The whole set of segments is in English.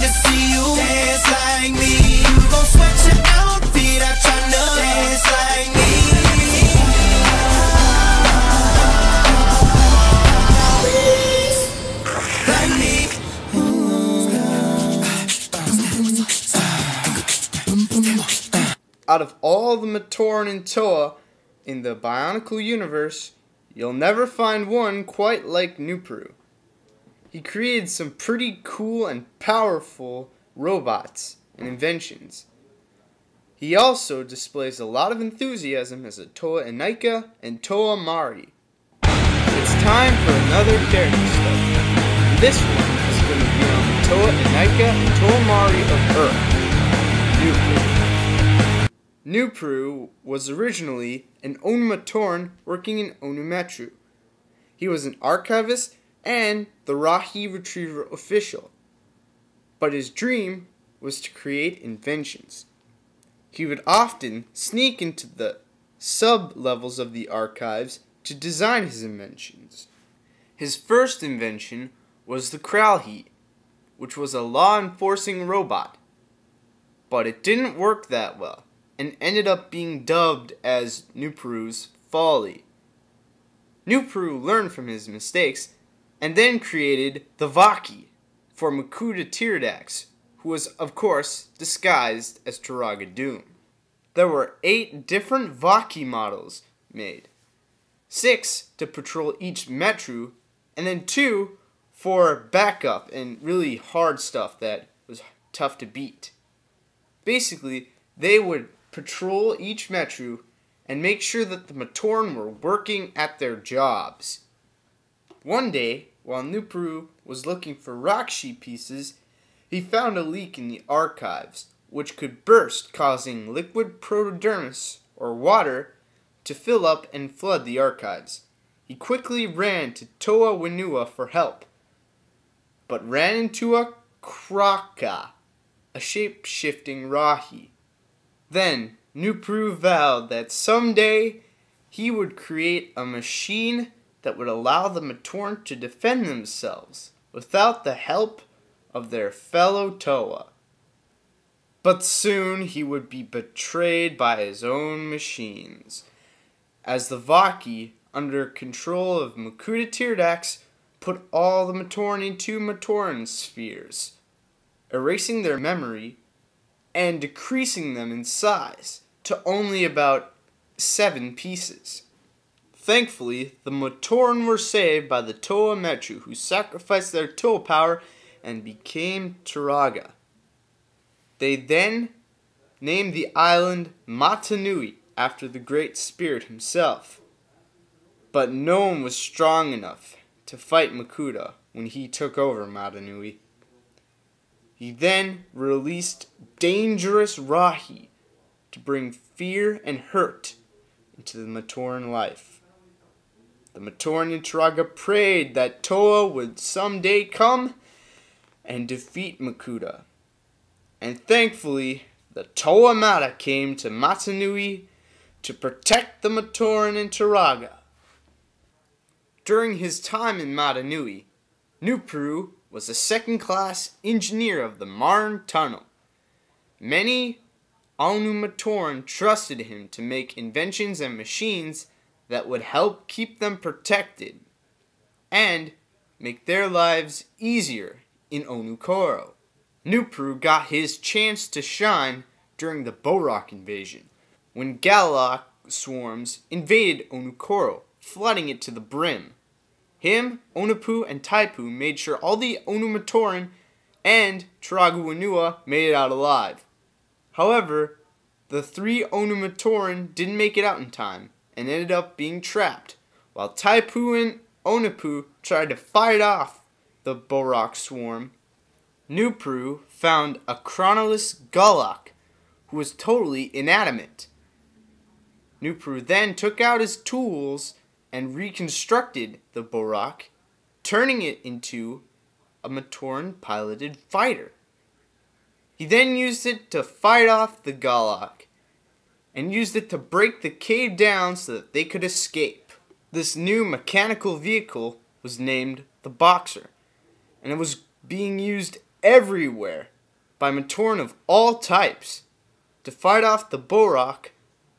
see you dance like me. You gon' sweat your outfit out tryna dance like me. Like me. Out of all the matoran and toa in the Bionicle universe, you'll never find one quite like Nuparu. He created some pretty cool and powerful robots and inventions. He also displays a lot of enthusiasm as a Toa Inika and Toa Mari. It's time for another character study. And this one is going to be on the Toa Inika and Toa Mari of Earth, Nuparu. Nuparu was originally an Onumatoran working in Onumetru. He was an archivist and the Rahi Retriever official. But his dream was to create inventions. He would often sneak into the sub-levels of the archives to design his inventions. His first invention was the Kralhi, which was a law-enforcing robot. But it didn't work that well, and ended up being dubbed as Nuparu's Folly. Nuparu learned from his mistakes, and then created the Vaki for Makuta Tirdax, who was, of course, disguised as Turaga Doom. There were 8 different Vaki models made. 6 to patrol each metro, and then 2 for backup and really hard stuff that was tough to beat. Basically, they would patrol each metro and make sure that the matoran were working at their jobs. One day, while Nuparu was looking for Rakshi pieces, he found a leak in the archives, which could burst, causing liquid protodermis, or water, to fill up and flood the archives. He quickly ran to Toa Whenua for help, but ran into a Kraka, a shape-shifting Rahi. Then, Nuparu vowed that someday he would create a machine that would allow the matoran to defend themselves without the help of their fellow Toa. But soon he would be betrayed by his own machines, as the Vaki, under control of Makuta Tirdax, put all the matoran into matoran spheres, erasing their memory and decreasing them in size to only about 7 pieces. Thankfully, the matoran were saved by the Toa Metru, who sacrificed their Toa power and became Turaga. They then named the island Matanui after the Great Spirit himself. But no one was strong enough to fight Makuta when he took over Matanui. He then released dangerous Rahi to bring fear and hurt into the matoran life. The matoran and Turaga prayed that Toa would someday come and defeat Makuta. And thankfully, the Toa Mata came to Matanui to protect the matoran and Turaga. During his time in Matanui, Nuparu was a second-class engineer of the Marne Tunnel. Many Onumatoran trusted him to make inventions and machines that would help keep them protected and make their lives easier in Onukoro. Nuparu got his chance to shine during the Borak invasion, when Galak swarms invaded Onukoro, flooding it to the brim. Him, Onupu, and Taipu made sure all the Onumatoran and Turaga Whenua made it out alive. However, the 3 Onumatoran didn't make it out in time and ended up being trapped, while Taipu and Onupu tried to fight off the Borak swarm. Nuparu found a chronoless Galak who was totally inanimate. Nuparu then took out his tools and reconstructed the Borak, turning it into a matoran-piloted fighter. He then used it to fight off the Galak, and used it to break the cave down so that they could escape. This new mechanical vehicle was named the Boxer, and it was being used everywhere by matoran of all types to fight off the Borak,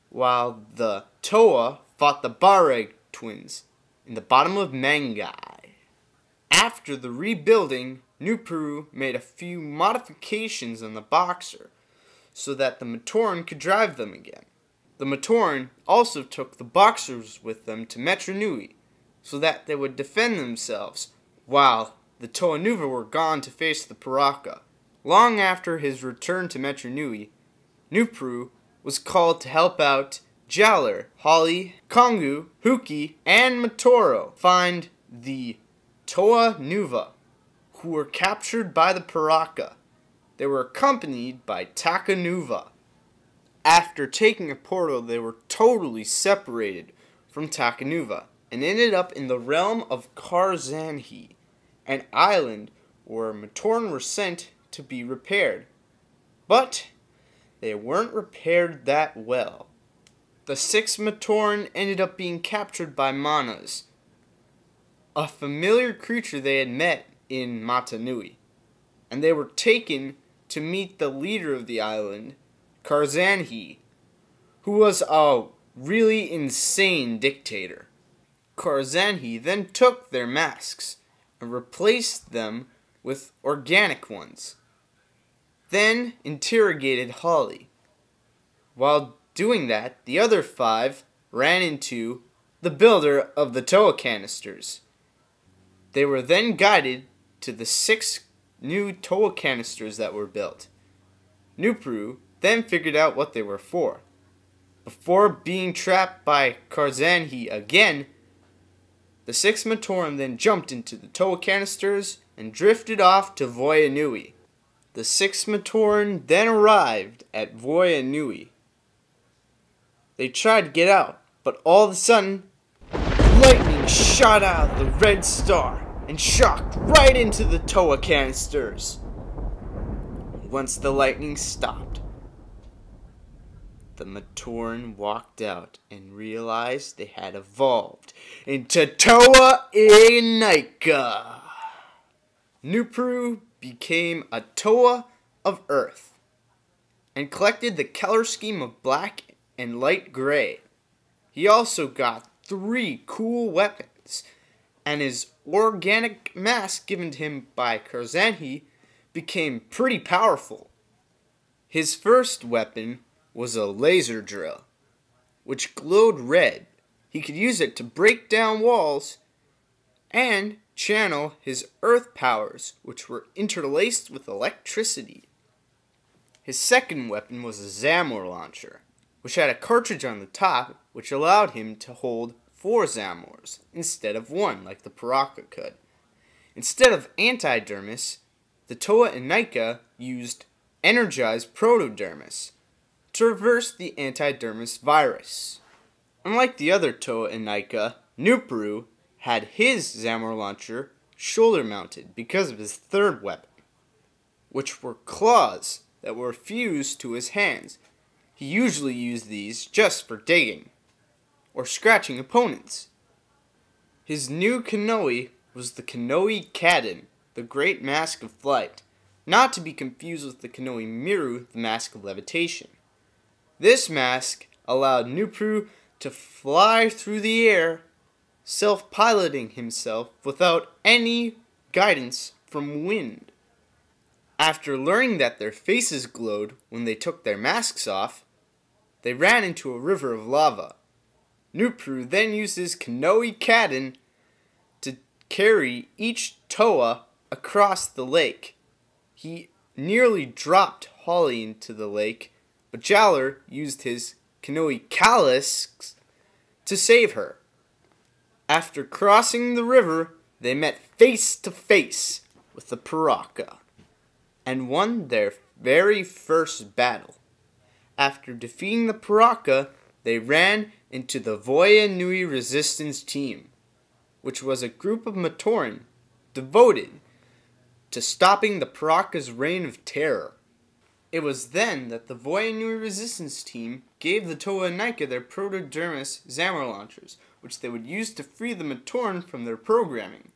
while the Toa fought the Bareg twins in the bottom of Mangai. After the rebuilding, Nuparu made a few modifications on the Boxer so that the matoran could drive them again. The matoran also took the Boxers with them to Metru Nui so that they would defend themselves while the Toa Nuva were gone to face the Paraka. Long after his return to Metru Nui, Nuparu was called to help out Jaller, Holly, Kongu, Huki, and Matoro find the Toa Nuva, who were captured by the Paraka. They were accompanied by Takanuva. After taking a portal, they were totally separated from Takanuva and ended up in the realm of Karzanhi, an island where matoran were sent to be repaired. But they weren't repaired that well. The 6 matoran ended up being captured by manas, a familiar creature they had met in Matanui, and they were taken to meet the leader of the island, Karzanhi, who was a really insane dictator. Karzanhi then took their masks and replaced them with organic ones, then interrogated Holly. While doing that, the other 5 ran into the builder of the Toa canisters. They were then guided to the 6 new Toa canisters that were built. Nuparu then figured out what they were for. Before being trapped by Karzanhi again, the 6 matoran then jumped into the Toa canisters and drifted off to Voya Nui. The 6 matoran then arrived at Voya Nui. They tried to get out, but all of a sudden, lightning shot out of the red star and shocked right into the Toa canisters. Once the lightning stopped, the matoran walked out and realized they had evolved into Toa Inika. Nuparu became a Toa of Earth and collected the color scheme of black and light gray. He also got 3 cool weapons, and his organic mask given to him by Karzanhi became pretty powerful. His first weapon was a laser drill, which glowed red. He could use it to break down walls and channel his earth powers, which were interlaced with electricity. His second weapon was a Zamor launcher, which had a cartridge on the top, which allowed him to hold 4 Zamors instead of 1 like the Paraka could. Instead of antidermis, the Toa Inika used energized protodermis to reverse the antidermis virus. Unlike the other Toa Inika, Nuparu had his Zamor launcher shoulder mounted because of his third weapon, which were claws that were fused to his hands. He usually used these just for digging or scratching opponents. His new Kanoi was the Kanoi Kadin, the Great Mask of Flight, not to be confused with the Kanoi Miru, the Mask of Levitation. This mask allowed Nuparu to fly through the air, self-piloting himself without any guidance from wind. After learning that their faces glowed when they took their masks off, they ran into a river of lava. Nuparu then used his Kanoi Kadin to carry each Toa across the lake. He nearly dropped Holly into the lake, but Jaller used his Kanoi Callus to save her. After crossing the river, they met face to face with the Paraka and won their very first battle. After defeating the Paraka, they ran into the Voya Nui resistance team, which was a group of matoran devoted to stopping the Paraka's reign of terror. It was then that the Voya Nui resistance team gave the Toa Inika their protodermis Zamor launchers, which they would use to free the matoran from their programming.